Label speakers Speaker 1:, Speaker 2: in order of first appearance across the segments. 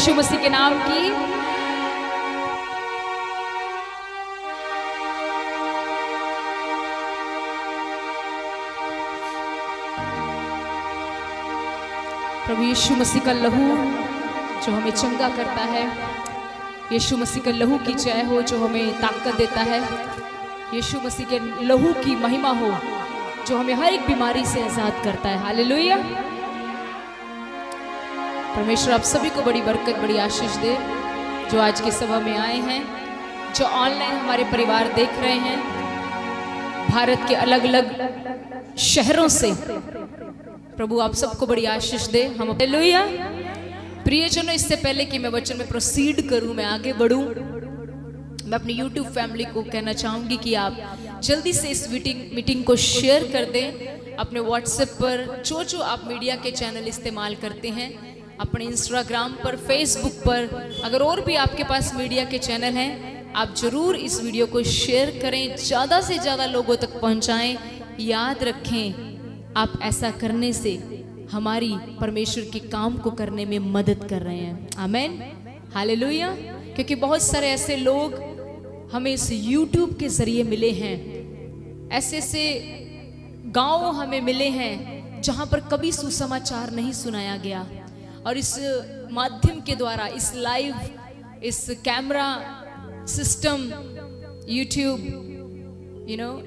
Speaker 1: यीशु मसीह के नाम की। प्रभु यीशु मसीह का लहू जो हमें चंगा करता है, यीशु मसीह के लहू की जय हो जो हमें ताकत देता है, यीशु मसीह के लहू की महिमा हो जो हमें हर एक बीमारी से आजाद करता है। हालेलुया। परमेश्वर आप सभी को बड़ी बरकत, बड़ी आशीष दे जो आज की सभा में आए हैं, जो ऑनलाइन हमारे परिवार देख रहे हैं, भारत के अलग अलग शहरों से। प्रभु आप सबको बड़ी आशीष दे। हम हालेलुया। प्रियजनों, इससे पहले कि मैं वचन में प्रोसीड करूं, मैं आगे बढ़ूं, मैं अपनी YouTube फैमिली को कहना चाहूंगी कि आप जल्दी से इस मीटिंग को शेयर कर दें अपने व्हाट्सएप पर, जो आप मीडिया के चैनल इस्तेमाल करते हैं, अपने इंस्टाग्राम पर, फेसबुक पर, अगर और भी आपके पास मीडिया के चैनल हैं, आप जरूर इस वीडियो को शेयर करें, ज़्यादा से ज़्यादा लोगों तक पहुंचाएं। याद रखें, आप ऐसा करने से हमारी परमेश्वर के काम को करने में मदद कर रहे हैं। आमीन, हालेलुया। क्योंकि बहुत सारे ऐसे लोग हमें इस YouTube के जरिए मिले हैं, ऐसे ऐसे गांव हमें मिले हैं जहां पर कभी सुसमाचार नहीं सुनाया गया, और इस माध्यम के द्वारा, इस लाइव, इस कैमरा सिस्टम, YouTube,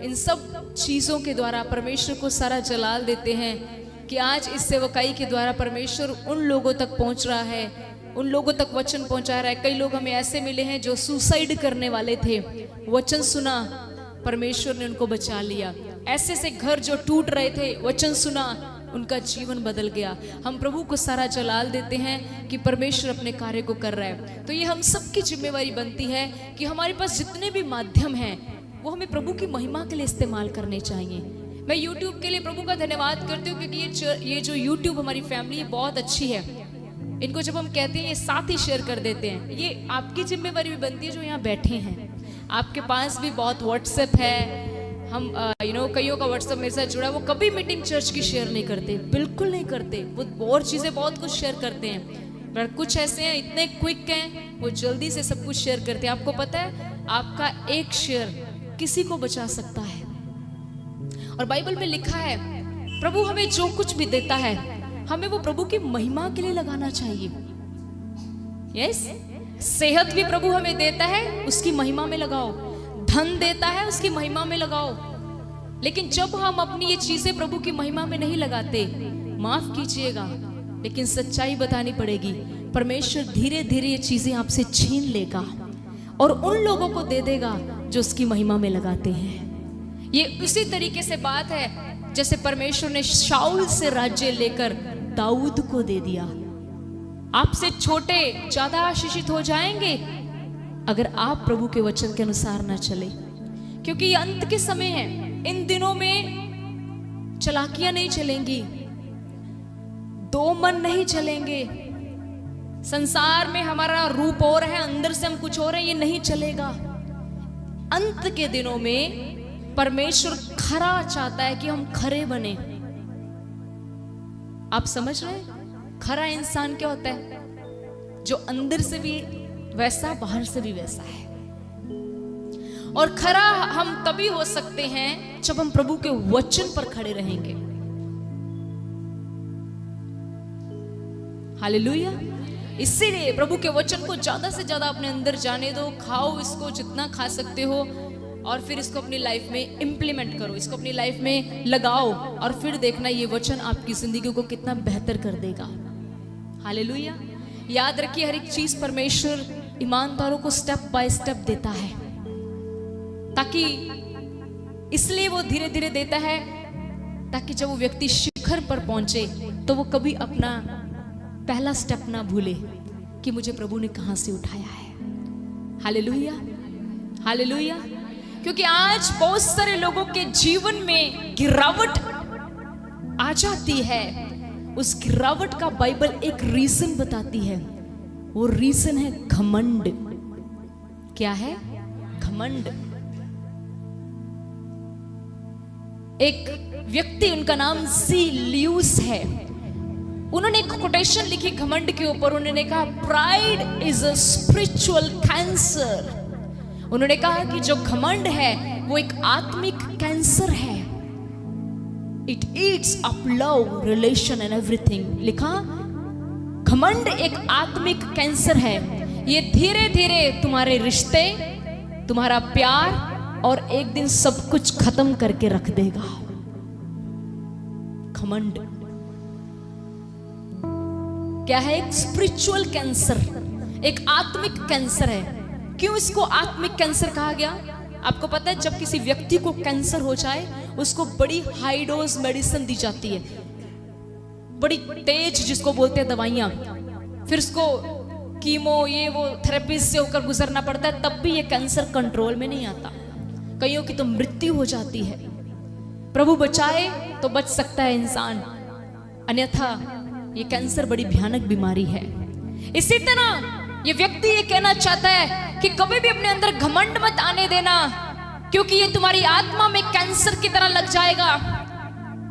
Speaker 1: इन सब चीज़ों के द्वारा परमेश्वर को सारा जलाल देते हैं कि आज इस सेवकाई के द्वारा परमेश्वर उन लोगों तक पहुंच रहा है, उन लोगों तक वचन पहुंचा रहा है। कई लोग हमें ऐसे मिले हैं जो सुसाइड करने वाले थे, वचन सुना, परमेश्वर ने उनको बचा लिया। ऐसे से घर जो टूट रहे थे, वचन सुना, उनका जीवन बदल गया। हम प्रभु को सारा जलाल देते हैं कि परमेश्वर अपने कार्य को कर रहा है। तो ये हम सबकी जिम्मेवारी बनती है कि हमारे पास जितने भी माध्यम हैं वो हमें प्रभु की महिमा के लिए इस्तेमाल करने चाहिए। मैं YouTube के लिए प्रभु का धन्यवाद करती हूँ क्योंकि ये जो YouTube हमारी फैमिली है बहुत अच्छी है। इनको जब हम कहते हैं ये साथ ही शेयर कर देते हैं। ये आपकी जिम्मेवारी भी बनती है जो यहाँ बैठे हैं। आपके पास भी बहुत व्हाट्सएप है, हम कईयों का व्हाट्सएप मेरे साथ जुड़ा है, वो कभी मीटिंग चर्च की शेयर नहीं करते, बिल्कुल नहीं करते। वो और चीज़ें बहुत कुछ शेयर करते हैं, पर कुछ ऐसे हैं इतने क्विक हैं, वो जल्दी से सब कुछ शेयर करते हैं। आपको पता है आपका एक शेयर किसी को बचा सकता है। और बाइबल में लिखा है प्रभु हमें जो कुछ भी देता है हमें वो प्रभु की महिमा के लिए लगाना चाहिए। यस, सेहत भी प्रभु हमें देता है, उसकी महिमा में लगाओ। धन देता है, उसकी महिमा में लगाओ। लेकिन जब हम अपनी ये चीजें प्रभु की महिमा में नहीं लगाते, माफ कीजिएगा लेकिन सच्चाई बतानी पड़ेगी, परमेश्वर धीरे धीरे ये चीजें आपसे छीन लेगा और उन लोगों को दे देगा जो उसकी महिमा में लगाते हैं। ये उसी तरीके से बात है जैसे परमेश्वर ने शाऊल से राज्य लेकर दाऊद को दे दिया। आपसे छोटे ज्यादा आशीषित हो जाएंगे अगर आप प्रभु के वचन के अनुसार ना चले, क्योंकि ये अंत के समय है। इन दिनों में चालाकियां नहीं चलेंगी, दो मन नहीं चलेंगे, संसार में हमारा रूप और है, अंदर से हम कुछ और है, ये नहीं चलेगा। अंत के दिनों में परमेश्वर खरा चाहता है कि हम खरे बने। आप समझ रहे हैं खरा इंसान क्या होता है? जो अंदर से भी वैसा, बाहर से भी वैसा है। और खरा हम तभी हो सकते हैं जब हम प्रभु के वचन पर खड़े रहेंगे। हालेलुया। इसीलिए प्रभु के वचन को ज्यादा से ज्यादा अपने अंदर जाने दो, खाओ इसको जितना खा सकते हो, और फिर इसको अपनी लाइफ में इम्प्लीमेंट करो, इसको अपनी लाइफ में लगाओ, और फिर देखना ये वचन आपकी जिंदगी को कितना बेहतर कर देगा। हालेलुया। याद रखिए हर एक चीज परमेश्वर ईमानदारों को स्टेप बाय स्टेप देता है, ताकि इसलिए वो धीरे धीरे देता है ताकि जब वो व्यक्ति शिखर पर पहुंचे तो वो कभी अपना पहला स्टेप ना भूले कि मुझे प्रभु ने कहां से उठाया है। Hallelujah, hallelujah. क्योंकि आज बहुत सारे लोगों के जीवन में गिरावट आ जाती है, उस गिरावट का बाइबल एक रीजन बताती है। वो रीजन है घमंड। क्या है? घमंड। एक व्यक्ति, उनका नाम सी ल्यूस है, उन्होंने एक कोटेशन लिखी घमंड के ऊपर। उन्होंने कहा pride is a spiritual cancer. उन्होंने कहा कि जो घमंड है वो एक आत्मिक कैंसर है। It eats up love, relation and everything. लिखा घमंड एक आत्मिक कैंसर है। ये धीरे धीरे तुम्हारे रिश्ते, तुम्हारा प्यार और एक दिन सब कुछ खत्म करके रख देगा। घमंड क्या है? एक स्पिरिचुअल कैंसर, एक आत्मिक कैंसर है। क्यों इसको आत्मिक कैंसर कहा गया? आपको पता है जब किसी व्यक्ति को कैंसर हो जाए उसको बड़ी हाई डोज मेडिसिन दी जाती है, बड़ी तेज जिसको बोलते हैं दवाइयां, फिर उसको कीमो ये वो थेरेपी से होकर गुजरना पड़ता है, तब भी ये कैंसर कंट्रोल में नहीं आता। कईयों की तो मृत्यु हो जाती है। प्रभु बचाए तो बच सकता है इंसान, अन्यथा ये कैंसर बड़ी भयानक बीमारी है। इसी तरह ये व्यक्ति ये कहना चाहता है कि कभी भी अपने अंदर घमंड मत आने देना, क्योंकि ये तुम्हारी आत्मा में कैंसर की तरह लग जाएगा।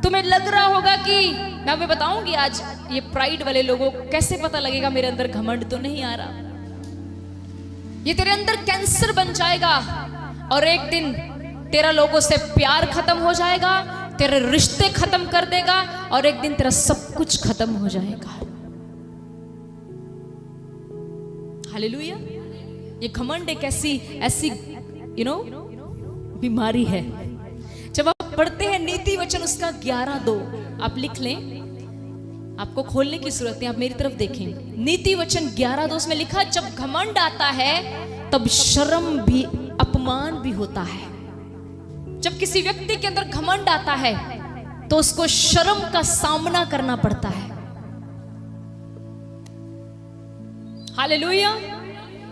Speaker 1: तुम्हें लग रहा होगा कि मैं बताऊंगी आज ये प्राइड वाले लोगों को कैसे पता लगेगा मेरे अंदर घमंड तो नहीं आ रहा। ये तेरे अंदर कैंसर बन जाएगा और एक दिन तेरा लोगों से प्यार खत्म हो जाएगा, तेरे रिश्ते खत्म कर देगा और एक दिन तेरा सब कुछ खत्म हो जाएगा। हालेलुया। ये घमंड एक ऐसी बीमारी है। जब आप पढ़ते हैं नीति वचन उसका 11:2, आप लिख लें, आपको खोलने की जरूरत है, आप मेरी तरफ देखें। नीति वचन 11:2 में लिखा, जब घमंड आता है तब शर्म भी, अपमान भी होता है। जब किसी व्यक्ति के अंदर घमंड आता है तो उसको शर्म का सामना करना पड़ता है। हालेलुया।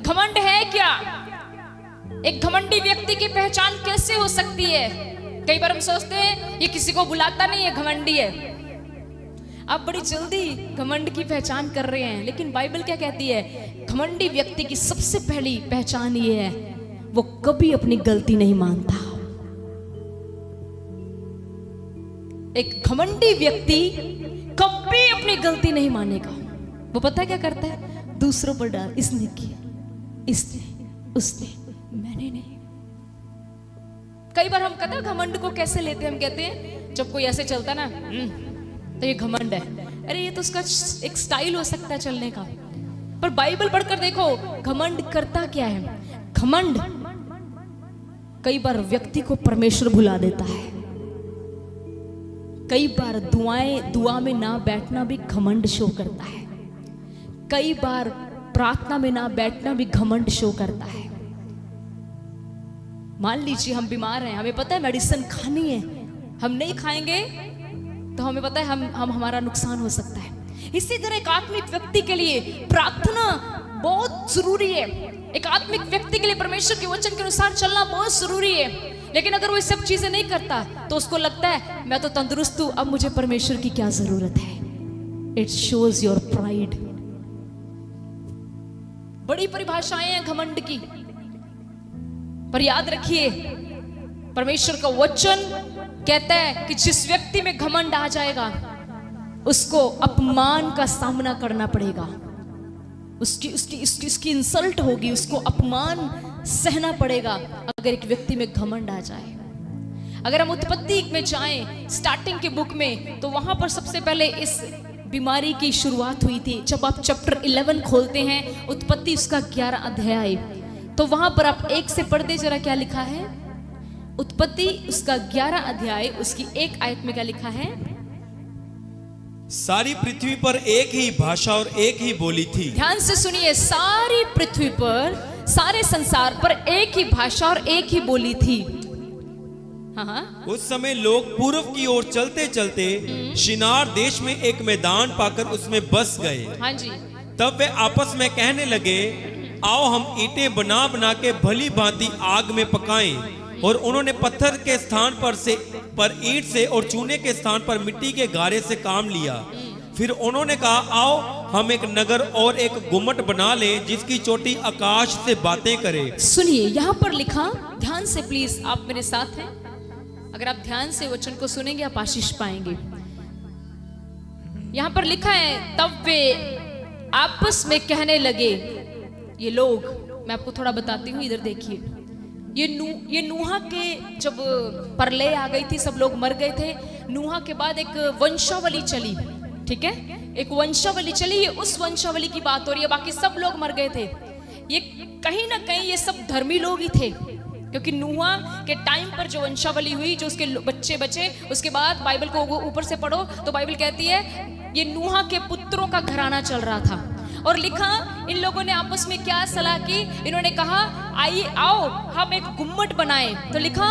Speaker 1: घमंड है क्या? एक घमंडी व्यक्ति की पहचान कैसे हो सकती है? कई बार हम सोचते हैं ये किसी को बुलाता नहीं है, घमंडी है। आप बड़ी जल्दी घमंड की पहचान कर रहे हैं, लेकिन बाइबल क्या कहती है? घमंडी व्यक्ति की सबसे पहली पहचान ये है, वो कभी अपनी गलती नहीं मानता। एक घमंडी व्यक्ति कभी अपनी गलती नहीं मानेगा। वो पता है क्या करता है? दूसरों पर डाल, इसने किया, इसने, उसने, मैंने नहीं। कई बार हम कहते हैं घमंड को कैसे लेते हैं? हम कहते हैं जब कोई ऐसे चलता ना तो ये घमंड है। अरे ये तो उसका एक स्टाइल हो सकता है चलने का, पर बाइबल पढ़कर देखो घमंड करता क्या है। घमंड कई बार व्यक्ति को परमेश्वर भुला देता है। कई बार दुआ में ना बैठना भी घमंड शो करता है। कई बार प्रार्थना में ना बैठना भी घमंड शो करता है। मान लीजिए हम बीमार हैं, हमें पता है मेडिसिन खानी है, हम नहीं खाएंगे तो हमें पता है हमारा नुकसान हो सकता है। इसी तरह एक आत्मिक व्यक्ति के लिए प्रार्थना बहुत जरूरी है। एक आत्मिक व्यक्ति के लिए परमेश्वर के वचन के अनुसार चलना बहुत जरूरी है। लेकिन अगर वो ये सब चीजें नहीं करता तो उसको लगता है मैं तो तंदुरुस्त हूं, अब मुझे परमेश्वर की क्या जरूरत है। It shows your pride. बड़ी परिभाषाएं हैं घमंड की, पर याद रखिए परमेश्वर का वचन कहता है कि जिस व्यक्ति में घमंड आ जाएगा उसको अपमान का सामना करना पड़ेगा। उसकी इंसल्ट होगी, उसको अपमान सहना पड़ेगा अगर एक व्यक्ति में घमंड आ जाए। अगर हम उत्पत्ति में जाएं स्टार्टिंग के बुक में, तो वहां पर सबसे पहले इस बीमारी की शुरुआत हुई थी। जब आप चैप्टर 11 खोलते हैं, उत्पत्ति उसका 11 अध्याय, तो वहां पर आप 1 से पढ़ दे जरा, क्या लिखा है? उत्पत्ति उसका 11 अध्याय उसकी 1 आयत में क्या लिखा है?
Speaker 2: सारी पृथ्वी पर एक ही भाषा और एक ही बोली थी।
Speaker 1: ध्यान से सुनिए, सारी पृथ्वी पर, सारे संसार पर एक ही भाषा और एक ही बोली थी। हाँ।
Speaker 2: उस समय लोग पूर्व की ओर चलते चलते शिनार देश में एक मैदान पाकर उसमें बस गए।
Speaker 1: हाँ जी।
Speaker 2: तब वे आपस में कहने लगे, आओ हम ईंटें बना बना के भली भांति आग में पकाएं। और उन्होंने पत्थर के स्थान पर ईंट से और चूने के स्थान पर मिट्टी के गारे से काम लिया। फिर उन्होंने कहा, आओ हम एक नगर और एक गुम्मट बना लें जिसकी चोटी आकाश से बातें करे।
Speaker 1: सुनिए यहाँ पर लिखा, ध्यान से प्लीज, आप मेरे साथ हैं। अगर आप ध्यान से वचन को सुनेंगे आप आशीष पाएंगे। यहां पर लिखा है तब वे आपस में कहने लगे, ये लोग, मैं आपको थोड़ा बताती हूँ, इधर देखिए। ये नूहा के जब प्रलय आ गई थी, सब लोग मर गए थे। नूहा के बाद एक वंशावली चली, ठीक है, एक वंशावली चली। ये उस वंशावली की बात हो रही है, बाकी सब लोग मर गए थे। ये कहीं ना कहीं ये सब धर्मी लोग ही थे, क्योंकि नूहा के टाइम पर जो वंशावली हुई, जो उसके बच्चे बचे, उसके बाद बाइबल को ऊपर से पढ़ो तो बाइबल कहती है ये नूहा के पुत्रों का घराना चल रहा था। और लिखा, इन लोगों ने आपस में क्या सलाह की, इन्होंने कहा आइए आओ हम एक गुम्मट बनाएं। तो लिखा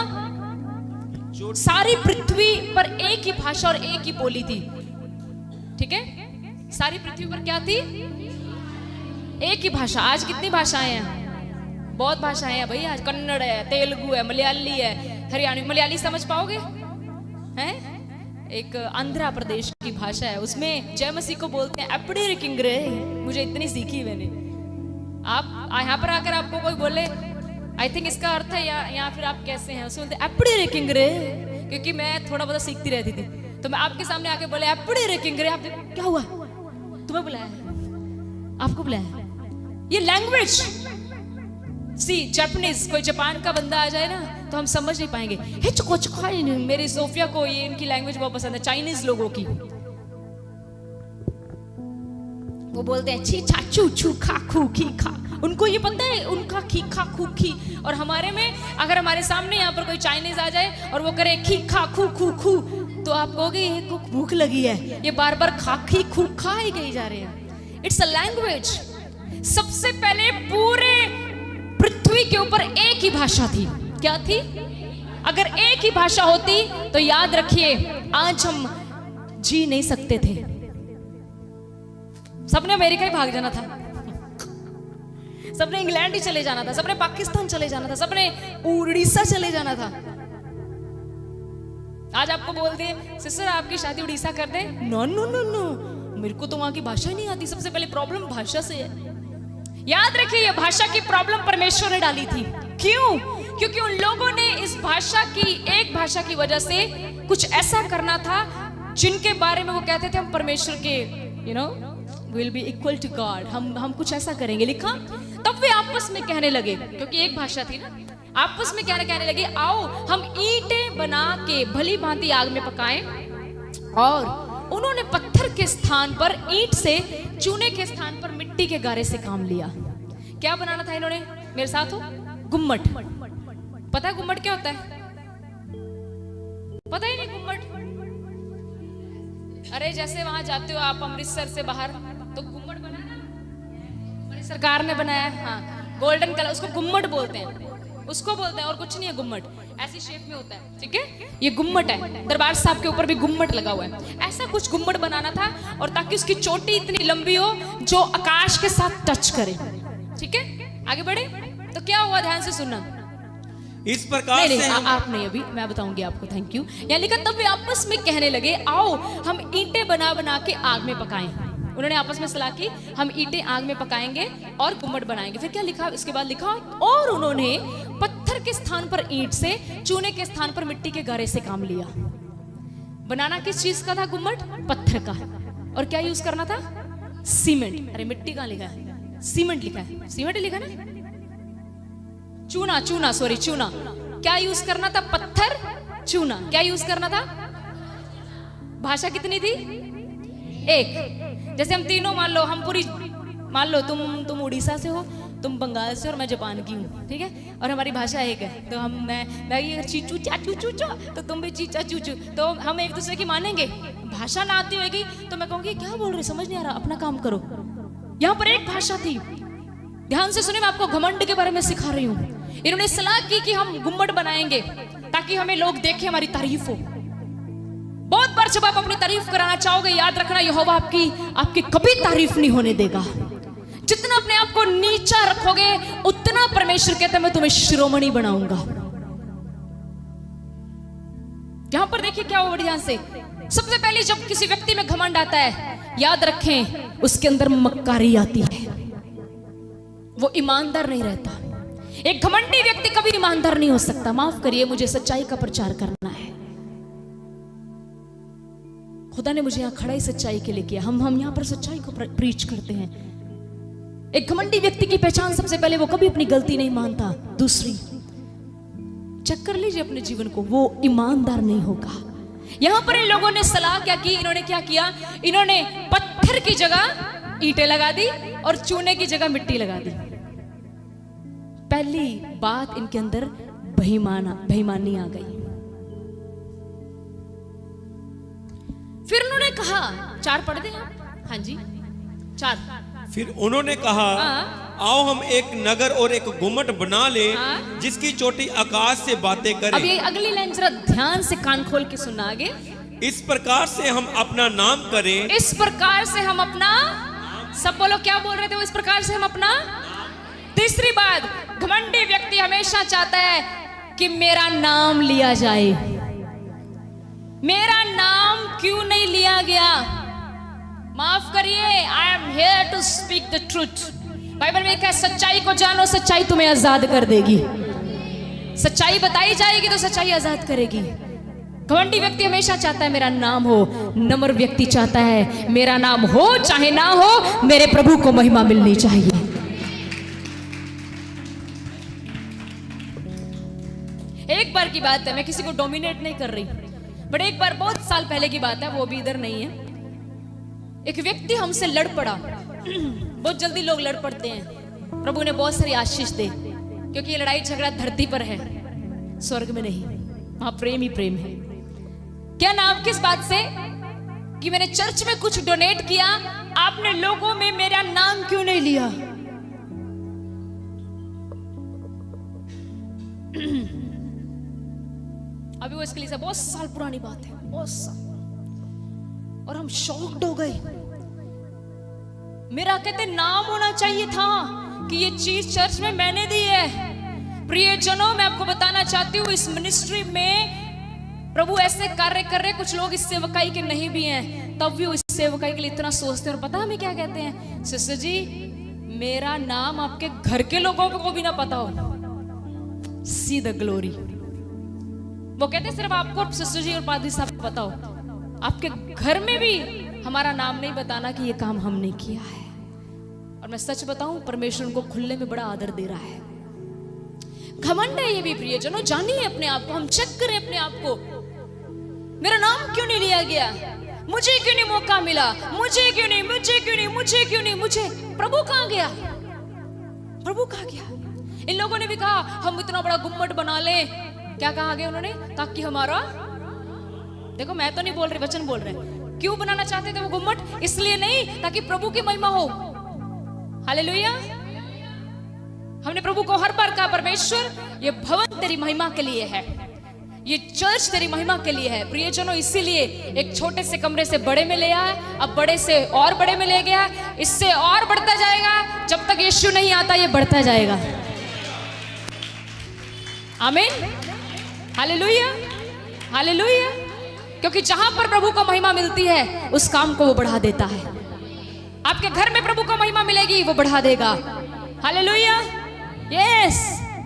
Speaker 1: सारी पृथ्वी पर एक ही भाषा और एक ही बोली थी, ठीक है, सारी पृथ्वी पर क्या थी, एक ही भाषा। आज कितनी भाषाएं हैं, बहुत भाषाएं हैं भाई। आज कन्नड़ है, तेलुगु है, मलयाली है, हरियाणवी। मलयाली समझ पाओगे हैं? एक आंध्र प्रदेश की भाषा है, उसमें जय मसीह को बोलते हैं एपड़ी रिकिंगरे। मुझे इतनी सीखी मैंने। आप यहाँ पर आकर आपको कोई बोले आई थिंक इसका अर्थ है या फिर आप कैसे हैं, उसमें बोलते एपड़ी रिकिंगरे, क्योंकि मैं थोड़ा बहुत सीखती रहती थी। तो मैं आपके सामने आके बोले एपड़ी रिकिंगरे, आप क्या हुआ, तुम्हें बुलाया है, आपको बुलाया है, ये लैंग्वेज। सी जापानीज, कोई जापान का बंदा आ जाए ना तो हम समझ नहीं पाएंगे। मेरी सोफिया को ये इनकी लैंग्वेज बहुत पसंद है, चाइनीज लोगों की। वो बोलते हैं छी छा चू छू खा खू खी खा, उनको ये पता है उनका खी खा खू खी। और हमारे में अगर हमारे सामने यहाँ पर कोई चाइनीज आ जाए और वो करे खी खा खू खू खू, तो आप कहोगे ये को भूख लगी है, ये बार बार खा खी खू खा ही कही जा रहे हैं। It's a language. सबसे पहले पूरे पृथ्वी के ऊपर एक ही भाषा थी। क्या थी? अगर एक ही भाषा होती तो याद रखिए आज हम जी नहीं सकते थे। सबने अमेरिका ही भाग जाना था, सबने इंग्लैंड ही चले जाना था, सबने पाकिस्तान चले जाना था, सबने उड़ीसा चले जाना था। आज आपको बोल दे सिस्टर आपकी शादी उड़ीसा कर दे, नो नो नो नो, मेरे को तो वहां की भाषा ही नहीं आती। सबसे पहले प्रॉब्लम भाषा से है। याद रखिए ये भाषा की प्रॉब्लम परमेश्वर ने डाली थी। क्यों? क्योंकि उन लोगों ने इस भाषा की, एक भाषा की वजह से कुछ ऐसा करना था जिनके बारे में वो कहते थे हम परमेश्वर के will be equal to God, हम कुछ ऐसा करेंगे। लिखा तब वे आपस में कहने लगे, क्योंकि एक भाषा थी ना, आपस में कहने लगे आओ हम ईंटें बना के भली भांति आग में पकाएं। और उन्होंने पत्थर के स्थान पर ईंट से, चूने के स्थान पर मिट्टी के गारे से काम लिया। क्या बनाना था इन्होंने? मेरे साथ हो, गुम्मट। पता है गुम्मट क्या होता है? पता ही नहीं गुम्मट। अरे जैसे वहां जाते हो आप अमृतसर से बाहर तो गुम्मट बना ना, हमारी सरकार ने बनाया है, हाँ, गोल्डन कलर, उसको गुम्मट बोलते हैं, उसको बोलते हैं, और कुछ नहीं है। गुम्मट ऐसी शेप में होता है, ठीक है, ये गुम्मट है। दरबार साहब के ऊपर भी गुम्मट लगा हुआ है। ऐसा कुछ गुम्मट बनाना था, और ताकि उसकी चोटी इतनी लंबी हो जो आकाश के साथ टच करे। ठीक है, आगे बढ़े तो क्या हुआ, ध्यान से सुनना।
Speaker 2: इस प्रकार से
Speaker 1: आप नहीं, अभी मैं बताऊंगी आपको। Thank you. यहाँ लिखा तब वे आपस में कहने लगे आओ हम ईंटें बना बना के आग में पकाएं। उन्होंने आपस में सलाह की हम ईंटें आग में पकाएंगे और गुम्मट बनाएंगे। फिर क्या लिखा इसके बाद? लिखा और उन्होंने पत्थर के स्थान पर ईंट से, चूने के स्थान पर मिट्टी के गारे से काम लिया। बनाना किस चीज का था? गुम्मट, पत्थर का। और क्या यूज करना था? सीमेंट। अरे मिट्टी कहां लिखा है? सीमेंट लिखा है, सीमेंट लिखा ना, चूना, सॉरी चूना। क्या यूज करना था? पत्थर, चूना। क्या यूज करना था? भाषा कितनी थी? एक। जैसे हम तीनों मान लो, हम पूरी मान लो तुम उड़ीसा से हो, तुम बंगाल से, और मैं जापान की हूँ, ठीक है, और हमारी भाषा एक है। तो मैं ये चीचू चाचू चूचो, तो तुम भी चीचा चूचू, तो हम एक दूसरे की मानेंगे। भाषा ना आती होगी तो मैं कहूँगी क्या बोल रहे, समझ नहीं आ रहा, अपना काम करो। यहाँ पर एक भाषा थी। ध्यान से सुनिए, मैं आपको घमंड के बारे में सिखा रही हूँ। इन्होंने सलाह की कि हम गुम्मट बनाएंगे ताकि हमें लोग देखें, हमारी तारीफ हो। बहुत बार जब आप अपनी तारीफ कराना चाहोगे, याद रखना यहोवा आपकी कभी तारीफ नहीं होने देगा। जितना अपने आप को नीचा रखोगे उतना परमेश्वर कहता है मैं तुम्हें शिरोमणि बनाऊंगा। यहां पर देखिए क्या हुआ, ध्यान से। सबसे पहले जब किसी व्यक्ति में घमंड आता है, याद रखें उसके अंदर मक्कारी आती है, वो ईमानदार नहीं रहता। एक घमंडी व्यक्ति कभी ईमानदार नहीं हो सकता। माफ करिए, मुझे सच्चाई का प्रचार करना है। खुदा ने मुझे यहाँ खड़ा ही सच्चाई के लिए किया। हम यहाँ पर सच्चाई को प्रीच करते हैं। एक घमंडी व्यक्ति की पहचान सबसे पहले वो कभी अपनी गलती नहीं मानता। दूसरी, चेक कर लीजिए अपने जीवन को, वो ईमानदार नहीं होगा। यहां पर इन लोगों ने सलाह क्या की, इन्होंने क्या किया, इन्होंने पत्थर की जगह ईंटें लगा दी और चूने की जगह मिट्टी लगा दी। पहली बात, इनके अंदर बेईमानी आ गई। फिर उन्होंने कहा, 4 पढ़ दें आप? हाँ जी 4।
Speaker 2: फिर उन्होंने कहा, आओ हम एक नगर और एक गुम्मट बना ले, जिसकी चोटी आकाश से बातें करे।
Speaker 1: अब ये अगली लाइन जरा ध्यान से कान खोल के सुनना आगे।
Speaker 2: इस प्रकार से हम अपना नाम करें।
Speaker 1: इस प्रकार से हम अपना, सब बोलो क्या बोल रहे थे वो, इस प्रकार से हम अपना। तीसरी बात, घमंडी व्यक्ति हमेशा चाहता है कि मेरा नाम लिया जाए। मेरा नाम क्यों नहीं लिया गया? माफ करिए, I am here to speak the truth. Bible में कहा, सच्चाई को जानो, सच्चाई तुम्हें आजाद कर देगी। सच्चाई बताई जाएगी तो सच्चाई आजाद करेगी। घमंडी व्यक्ति हमेशा चाहता है मेरा नाम हो, नम्र व्यक्ति चाहता है मेरा नाम हो चाहे ना हो, मेरे प्रभु को महिमा मिलनी चाहिए। एक बार की बात है, मैं किसी को डोमिनेट नहीं कर रही, बट एक बार बहुत साल पहले की बात है, वो भी इधर नहीं है। एक व्यक्ति हमसे लड़ पड़ा। बहुत जल्दी लोग लड़ पड़ते हैं। प्रभु ने बहुत सारी आशीष दे, क्योंकि ये लड़ाई झगड़ा धरती पर है, स्वर्ग में नहीं। वहां प्रेम ही प्रेम है। क्या नाम, किस बात से कि मैंने चर्च में कुछ डोनेट किया, आपने लोगों में मेरा नाम क्यों नहीं लिया? अभी वो इसके लिए बहुत साल पुरानी बात है, बहुत साल। और हम शॉक्ड हो गए। मेरा कहते नाम होना चाहिए था कि ये चीज चर्च में मैंने दी है। प्रियजनों, मैं आपको बताना चाहती हूँ, इस मिनिस्ट्री में प्रभु ऐसे कार्य कर रहे। कुछ लोग इस सेवकाई के नहीं भी हैं, तब भी इस सेवकाई के लिए इतना सोचते हैं। और पता हमें क्या कहते हैं? सिस्टर जी, मेरा नाम आपके घर के लोगों को भी ना पता हो, सी द ग्लोरी। वो कहते हैं सिर्फ आपको सिस्टर जी और पादरी साहब को पता हो, आपके घर में भी हमारा नाम नहीं बताना कि ये काम हमने किया है। और मैं सच बताऊं, परमेश्वर उनको खुलने में बड़ा आदर दे रहा है। घमंड है ये भी प्रियजनों, जानिए अपने आप को, हम चेक करें अपने आप को। मेरा नाम क्यों नहीं लिया गया? मुझे क्यों नहीं मौका मिला? मुझे क्यों नहीं, मुझे क्यों नहीं, मुझे क्यों नहीं, मुझे। प्रभु कहां गया? प्रभु कहां गया? इन लोगों ने भी कहा हम इतना बड़ा गुम्मट बना ले। क्या कहा आगे उन्होंने? ताकि हमारा, देखो मैं तो नहीं बोल रही, वचन बोल रहे हैं। क्यों बनाना चाहते थे वो गुम्मट? इसलिए नहीं ताकि प्रभु की महिमा हो। हालेलुया। हमने प्रभु को हर बार कहा, परमेश्वर ये भवन तेरी महिमा के लिए है, ये चर्च तेरी महिमा के लिए है। प्रियजनों, इसीलिए एक छोटे से कमरे से बड़े में ले आया, अब बड़े से और बड़े में ले गया, इससे और बढ़ता जाएगा। जब तक यीशु नहीं आता ये बढ़ता जाएगा। आमीन, हालेलुया, हालेलुया। क्योंकि जहां पर प्रभु को महिमा मिलती है उस काम को वो बढ़ा देता है। आपके घर में प्रभु को महिमा मिलेगी, वो बढ़ा देगा। Hallelujah, yes.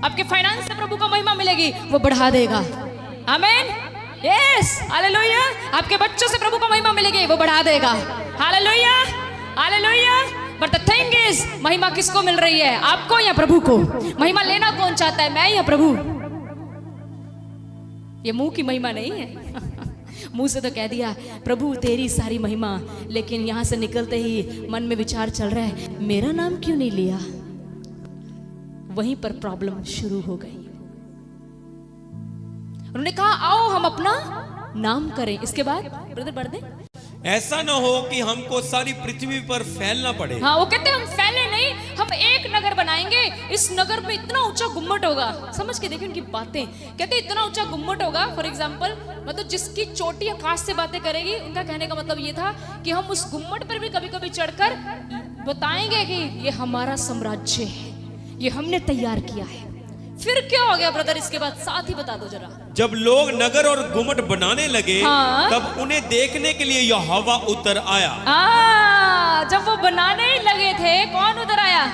Speaker 1: आपके फाइनेंस से प्रभु को महिमा मिलेगी, वो बढ़ा देगा। आमीन, यस, हालेलुया। आपके बच्चों से प्रभु को महिमा मिलेगी, वो बढ़ा देगा। Hallelujah, hallelujah. But the thing is, महिमा किसको मिल रही है? आपको या प्रभु को? महिमा लेना कौन चाहता है, मैं या प्रभु? ये मुंह की महिमा नहीं है। मुंह से तो कह दिया प्रभु तेरी सारी महिमा, लेकिन यहां से निकलते ही मन में विचार चल रहा है मेरा नाम क्यों नहीं लिया? वहीं पर प्रॉब्लम शुरू हो गई। उन्होंने कहा आओ हम अपना नाम करें। इसके बाद ब्रदर बढ़ दे,
Speaker 2: ऐसा ना हो कि हमको सारी पृथ्वी पर फैलना पड़े।
Speaker 1: हाँ, वो कहते हैं हम फैले नहीं, हम एक नगर बनाएंगे, इस नगर में इतना ऊंचा गुम्मट होगा। समझ के देखिए उनकी बातें, कहते इतना ऊंचा गुम्मट होगा। फॉर एग्जांपल, मतलब जिसकी चोटी आकाश से बातें करेगी। उनका कहने का मतलब ये था कि हम उस गुम्मट पर भी कभी कभी चढ़कर बताएंगे कि ये हमारा साम्राज्य है, ये हमने तैयार किया है। फिर क्या हो गया ब्रदर? इसके बाद साथ ही बता दो जरा।
Speaker 2: जब लोग नगर और गुम्मट बनाने लगे,
Speaker 1: हाँ? तब
Speaker 2: उन्हें देखने के लिए यहोवा उतर आया।
Speaker 1: जब वो बनाने ही लगे थे, कौन उतर आया?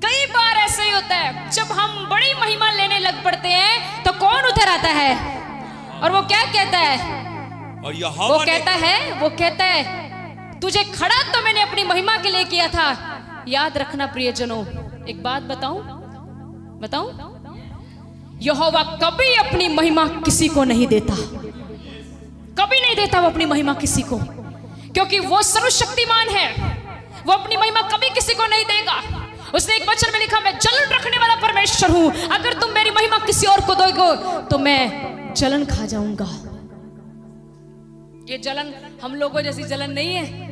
Speaker 1: कई बार ऐसे ही होता है, जब हम बड़ी महिमा लेने लग पड़ते हैं तो कौन उतर आता है? और वो क्या कहता है?
Speaker 2: और
Speaker 1: वो
Speaker 2: यहोवा ने
Speaker 1: कहता है तुझे खड़ा तो मैंने अपनी महिमा के लिए किया था। याद रखना प्रियजनों, एक बात बताऊं? यहोवा कभी अपनी महिमा किसी को नहीं देता, कभी नहीं देता वो अपनी महिमा किसी को, क्योंकि वो सर्वशक्तिमान है। वो अपनी महिमा कभी किसी को नहीं देगा। उसने एक वचन में लिखा, मैं जलन रखने वाला परमेश्वर हूं, अगर तुम मेरी महिमा किसी और को दोगे तो मैं जलन खा जाऊंगा। ये जलन हम लोगों जैसी जलन नहीं है।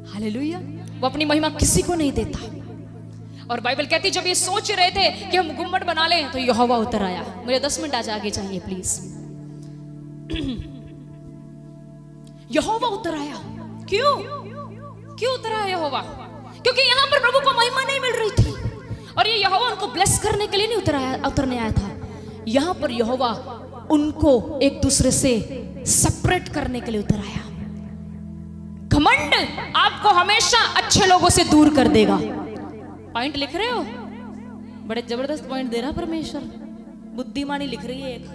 Speaker 1: हालेलुया। वो अपनी महिमा किसी को नहीं देता। और बाइबल कहती जब ये सोच रहे थे कि हम गुम्बद बना लें तो यहोवा उतर आया। मुझे 10 मिनट आज आगे चाहिए प्लीज। यहोवा उतर आया। क्यों उतर आया यहोवा? क्योंकि यहां पर प्रभु को महिमा नहीं मिल रही थी, और ये यहोवा उनको ब्लेस करने के लिए नहीं उतरने आया था। यहां पर यहोवा उनको एक दूसरे से सेपरेट करने के लिए उतर आया। घमंड आपको हमेशा अच्छे लोगों से दूर कर देगा। पॉइंट लिख रहे हो? बड़े जबरदस्त पॉइंट दे रहा परमेश्वर। बुद्धिमानी लिख रही है एक,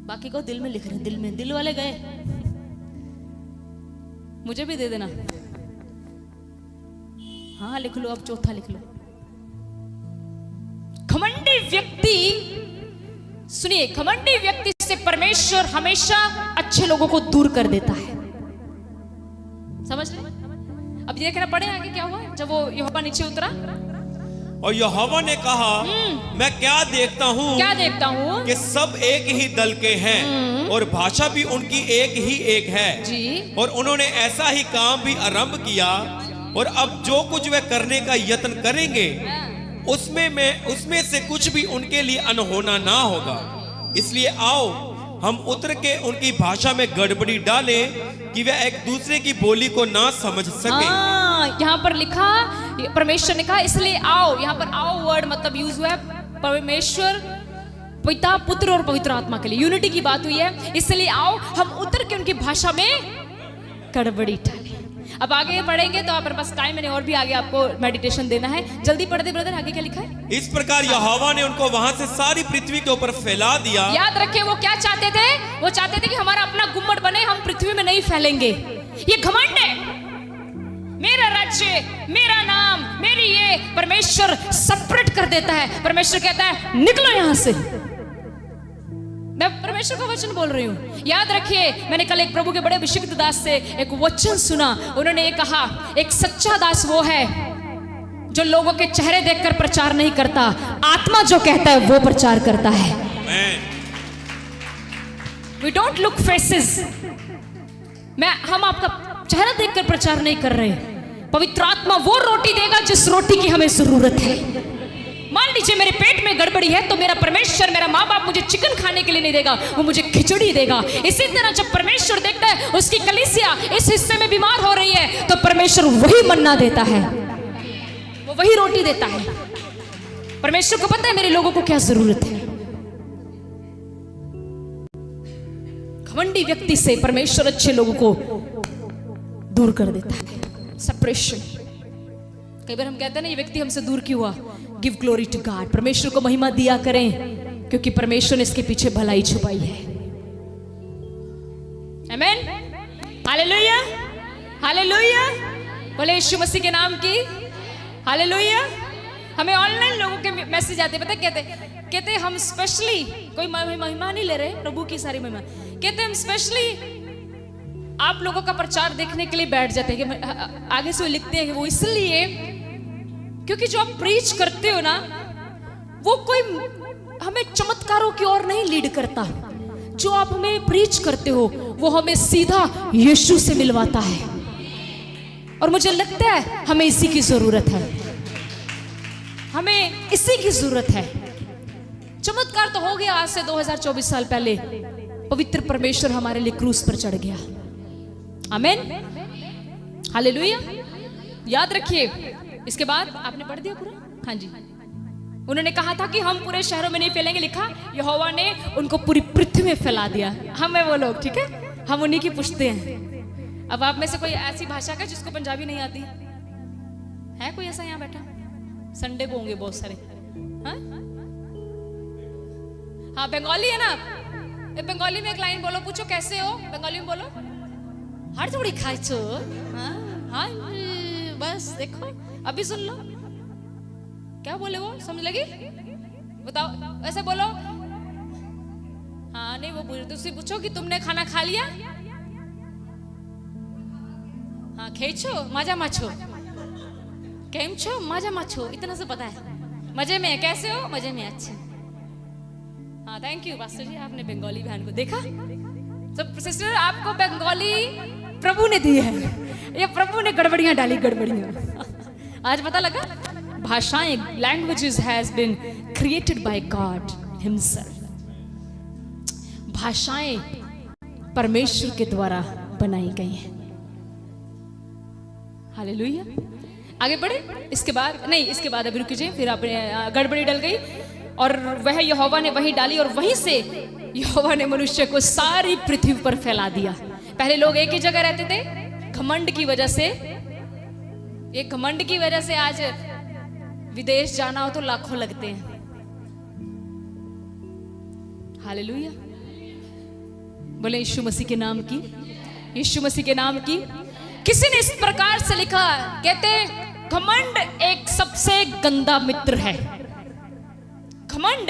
Speaker 1: बाकी को दिल में लिख रहे हैं। दिल में, दिल वाले गए, मुझे भी दे देना। हाँ लिख लो, अब चौथा लिख लो। घमंडी व्यक्ति, सुनिए, घमंडी व्यक्ति से परमेश्वर हमेशा अच्छे लोगों को दूर कर देता है। समझ रहे? अब ये देखना पड़े आगे क्या हुआ जब वो यहोवा नीचे उतरा।
Speaker 2: और यहोवा ने कहा, मैं क्या देखता हूँ कि सब एक ही दल के हैं और भाषा भी उनकी एक है
Speaker 1: जी।
Speaker 2: और उन्होंने ऐसा ही काम भी आरंभ किया, और अब जो कुछ वे करने का यत्न करेंगे उसमें से कुछ भी उनके लिए अनहोना ना होगा। इसलिए आओ हम उतर के उनकी भाषा में गड़बड़ी डालें कि वे एक दूसरे की बोली को ना समझ सके।
Speaker 1: यहाँ पर लिखा, परमेश्वर ने कहा इसलिए आओ। यहाँ पर आओ वर्ड मतलब यूज हुआ है परमेश्वर, पिता, पुत्र और पवित्र आत्मा के लिए यूनिटी की बात हुई है। इसलिए आओ हम उतर के उनकी भाषा में गड़बड़ी डालें। अब आगे पढ़ेंगे तो आप पास टाइम है और भी आगे आपको मेडिटेशन देना है। जल्दी पढ़ दे ब्रदर, आगे क्या लिखा है?
Speaker 2: इस प्रकार यहोवा ने उनको वहां से सारी पृथ्वी के ऊपर फैला दिया।
Speaker 1: याद रखें वो क्या चाहते थे? वो चाहते थे कि हमारा अपना गुम्बद बने, हम पृथ्वी में नहीं फैलेंगे। ये घमंड है। मेरा राज्य, मेरा नाम, मेरी ये, परमेश्वर सेपरेट कर देता है। परमेश्वर कहता है निकलो यहां से। मैं परमेश्वर का वचन बोल रही हूं। याद रखिए, मैंने कल एक प्रभु के बड़े अभिषिक्त दास से एक वचन सुना। उन्होंने ये कहा, एक सच्चा दास वो है जो लोगों के चेहरे देखकर प्रचार नहीं करता, आत्मा जो कहता है वो प्रचार करता है। We don't look faces। हम आपका चेहरा देखकर प्रचार नहीं कर रहे। पवित्र आत्मा वो रोटी देगा जिस रोटी की हमें जरूरत है। मान लीजिए मेरे पेट में गड़बड़ी है तो मेरा परमेश्वर, मेरा माँ बाप मुझे चिकन खाने के लिए नहीं देगा, वो मुझे खिचड़ी देगा। इसी तरह जब परमेश्वर देखता है उसकी कलीसिया इस हिस्से में बीमार हो रही है तो परमेश्वर वही मन्ना देता है, वो वही रोटी देता है। परमेश्वर को पता है मेरे लोगों को क्या जरूरत है। घमंडी व्यक्ति से परमेश्वर अच्छे लोगों को दूर कर देता है। सेपरेशन। कई बार हम कहते हैं ना, ये व्यक्ति हमसे दूर क्यों हुआ? Give glory to God. परमेश्वर को महिमा दिया करें क्योंकि परमेश्वर ने इसके पीछे भलाई छुपाई है। आमीन, हालेलुया, हालेलुया। बोले यीशु मसीह के नाम की हालेलुया। हमें ऑनलाइन लोगों के मैसेज आते, पता कहते हम स्पेशली, कोई महिमा नहीं ले रहे, प्रभु की सारी महिमा, कहते हम स्पेशली आप लोगों का प्रचार देखने के लिए बैठ जाते हैं। कि आगे से वो लिखते हैं कि वो इसलिए क्योंकि जो आप प्रीच करते हो ना, वो कोई हमें चमत्कारों की ओर नहीं लीड करता। जो आप हमें प्रीच करते हो वो हमें सीधा यीशु से मिलवाता है, और मुझे लगता है हमें इसी की जरूरत है। हमें इसी की जरूरत है। चमत्कार तो हो गया आज से 2024 साल पहले। पवित्र परमेश्वर हमारे लिए क्रूस पर चढ़ गया। आमीन, हालेलुया। याद रखिए, इसके बाद आपने पढ़ दिया पूरा? हाँ जी। उन्होंने कहा था कि हम पूरे शहरों में नहीं फैलेंगे, लिखा यहोवा ने उनको पूरी पृथ्वी में फैला दिया। हम है वो लोग, ठीक है, हम उन्हीं की पुश्ते हैं। अब आप में से कोई ऐसी भाषा का जिसको पंजाबी नहीं आती है? कोई ऐसा यहाँ बैठा? संडे को होंगे बहुत सारे। हाँ? हाँ बंगाली है ना आप? ए, बंगाली में एक लाइन बोलो, पूछो कैसे हो, बंगाली में बोलो। हर थोड़ी खाई छो। हाँ हाँ बस देखो, अभी सुन लो क्या बोले वो, समझ लगी? बताओ ऐसे बोलो। हाँ नहीं वो दूसरी पूछो कि तुमने खाना खा लिया। हाँ खेचो मजा माछो, केम छो मजा माछो, इतना से पता है। मजे में, कैसे हो? मजे में, अच्छे। हाँ थैंक यू पास्टर जी, आपने बंगाली बहन को देखा। सब सिस्टर आपको बंगाली प्रभु ने दी है, ये प्रभु ने गड़बड़ियां डाली, गड़बड़ियां। आज पता लगा भाषाएं, languages has been created by God himself. भाषाएं परमेश्वर के द्वारा बनाई गई हैं। हालेलुया। आगे बढ़े। इसके बाद नहीं, इसके बाद अभी रुक जाइए, फिर आपने गड़बड़ी डल गई और वह यहोवा ने वहीं डाली और वहीं से यहोवा ने मनुष्य को सारी पृथ्वी पर फैला दिया। पहले लोग एक ही जगह रहते थे, घमंड की वजह से, ये घमंड की वजह से आज विदेश जाना हो तो लाखों लगते हैं। हालेलुया। बोले यीशु मसीह के नाम की, यीशु मसीह के नाम की। किसी ने इस प्रकार से लिखा, कहते घमंड एक सबसे गंदा मित्र है। घमंड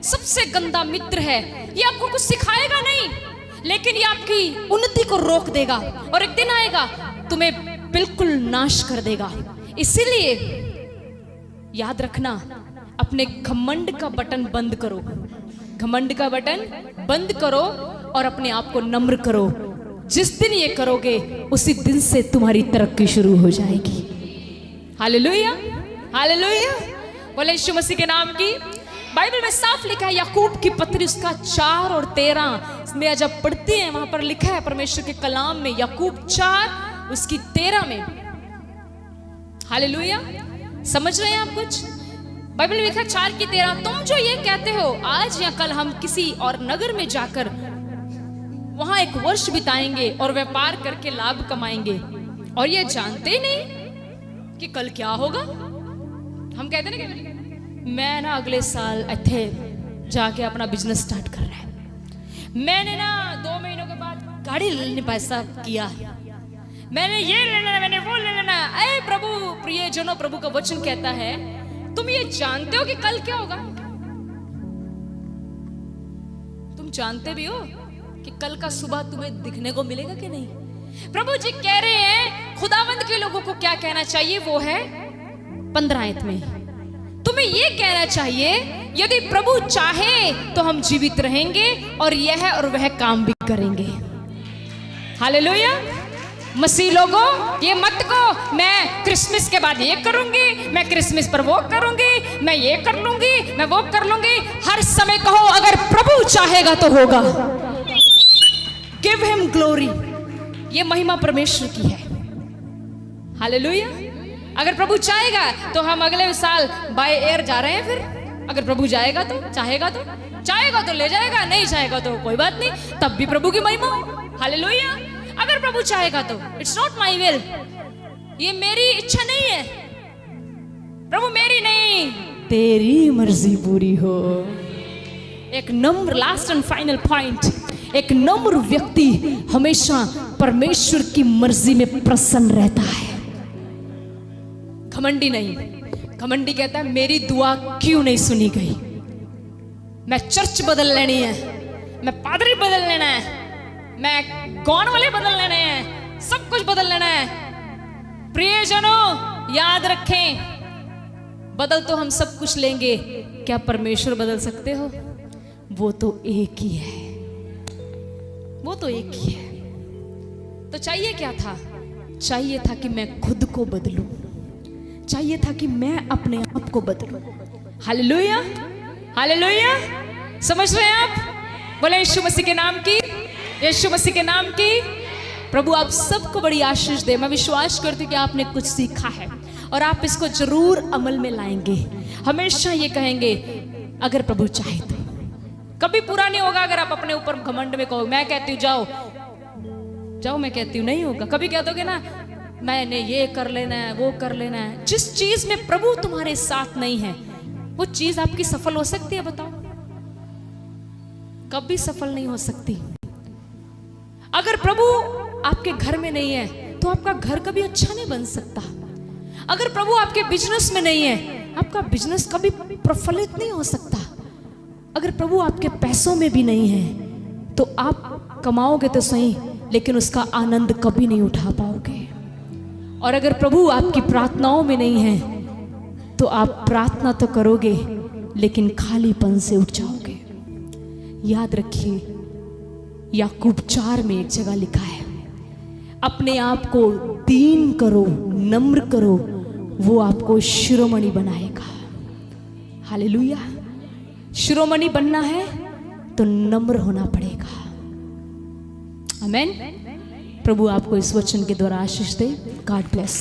Speaker 1: सबसे गंदा मित्र है। ये आपको कुछ सिखाएगा नहीं, लेकिन ये आपकी उन्नति को रोक देगा और एक दिन आएगा तुम्हें बिल्कुल नाश कर देगा। इसीलिए याद रखना, अपने घमंड का बटन बंद करो, घमंड का बटन बंद करो और अपने आप को नम्र करो। जिस दिन ये करोगे उसी दिन से तुम्हारी तरक्की शुरू हो जाएगी। Hallelujah, hallelujah. बोले यीशु मसीह के नाम की। बाइबल में साफ लिखा है, याकूब की पत्री उसका 4 और 13 में जब पढ़ती है, वहां पर लिखा है परमेश्वर के कलाम में, याकूब 4 उसकी 13 में। हालेलुया। समझ रहे हैं आप कुछ? बाइबल में लिखा 4 की 13, तुम जो ये कहते हो आज या कल हम किसी और नगर में जाकर वहां 1 वर्ष बिताएंगे और व्यापार करके लाभ कमाएंगे, और ये जानते ही नहीं कि कल क्या होगा। हम कहते ना कि मैं ना अगले साल इथे जाके अपना बिजनेस स्टार्ट कर रहा है, मैंने ना 2 महीनों के बाद गाड़ी लेने पैसा किया, मैंने ये लेना, मैंने वो ले लेना। अरे प्रभु, प्रिय जनों, प्रभु का वचन कहता है तुम ये जानते हो कि कल क्या होगा? तुम जानते भी हो कि कल का सुबह तुम्हें दिखने को मिलेगा कि नहीं? प्रभु जी कह रहे हैं खुदावंद के लोगों को क्या कहना चाहिए, वो है 15 आयत में। तुम्हें ये कहना चाहिए, यदि प्रभु चाहे तो हम जीवित रहेंगे और यह और वह काम भी करेंगे। हालेलुया। मसीह लोगों, ये मत को मैं क्रिसमस के बाद ये करूंगी, मैं क्रिसमस पर वो करूंगी, मैं ये कर लूंगी, मैं वो कर लूंगी। हर समय कहो अगर प्रभु चाहेगा तो होगा। Give him glory. ये महिमा परमेश्वर की है। हालेलुया। अगर प्रभु चाहेगा तो हम अगले साल बाय एयर जा रहे हैं। फिर अगर प्रभु जाएगा तो, चाहेगा तो ले जाएगा, नहीं चाहेगा तो कोई बात नहीं, तब भी प्रभु की महिमा। हालेलुया। अगर प्रभु चाहेगा तो, इट्स नॉट माई विल, ये मेरी इच्छा नहीं है प्रभु, मेरी नहीं, तेरी मर्जी पूरी हो। एक नम्र, लास्ट एंड फाइनल पॉइंट, एक नम्र व्यक्ति हमेशा परमेश्वर की मर्जी में प्रसन्न रहता है, घमंडी नहीं। घमंडी कहता है मेरी दुआ क्यों नहीं सुनी गई, मैं चर्च बदल लेनी है, मैं पादरी बदल लेना है, मैं गौन वाले बदल लेने हैं, सब कुछ बदल लेना है। प्रियजनों याद रखें, बदल तो हम सब कुछ लेंगे, क्या परमेश्वर बदल सकते हो? वो तो एक ही है, वो तो एक ही है। तो चाहिए क्या था? चाहिए था कि मैं खुद को बदलूं, चाहिए था कि मैं अपने आप को बदलूं। Hallelujah, hallelujah. समझ रहे हैं आप? बोले यीशु मसीह के नाम की, यीशु मसीह के नाम की। प्रभु आप सबको बड़ी आशीष दे। मैं विश्वास करती हूँ कि आपने कुछ सीखा है और आप इसको जरूर अमल में लाएंगे। हमेशा ये कहेंगे अगर प्रभु चाहे तो। कभी पूरा नहीं होगा अगर आप अपने ऊपर घमंड में कहो मैं कहती हूँ जाओ जाओ, मैं कहती हूँ नहीं होगा। कभी कह दोगे ना मैंने ये कर लेना है, वो कर लेना है। जिस चीज में प्रभु तुम्हारे साथ नहीं है वो चीज आपकी सफल हो सकती है? बताओ, कभी सफल नहीं हो सकती। अगर प्रभु आपके घर में नहीं है तो आपका घर कभी अच्छा नहीं बन सकता। अगर प्रभु आपके बिजनेस में नहीं है, आपका बिजनेस कभी प्रफुल्लित नहीं हो सकता। अगर प्रभु आपके पैसों में भी नहीं है तो आप कमाओगे तो सही, लेकिन उसका आनंद कभी नहीं उठा पाओगे। और अगर प्रभु आपकी प्रार्थनाओं में नहीं है तो आप प्रार्थना तो करोगे लेकिन खालीपन से उठ जाओगे। याद रखिए, याकूब 4 में एक जगह लिखा है, अपने आप को दीन करो, नम्र करो, वो आपको शिरोमणि बनाएगा। हालेलुया। शिरोमणि बनना है तो नम्र होना पड़ेगा। आमेन। प्रभु आपको इस वचन के द्वारा आशीष दे। God bless.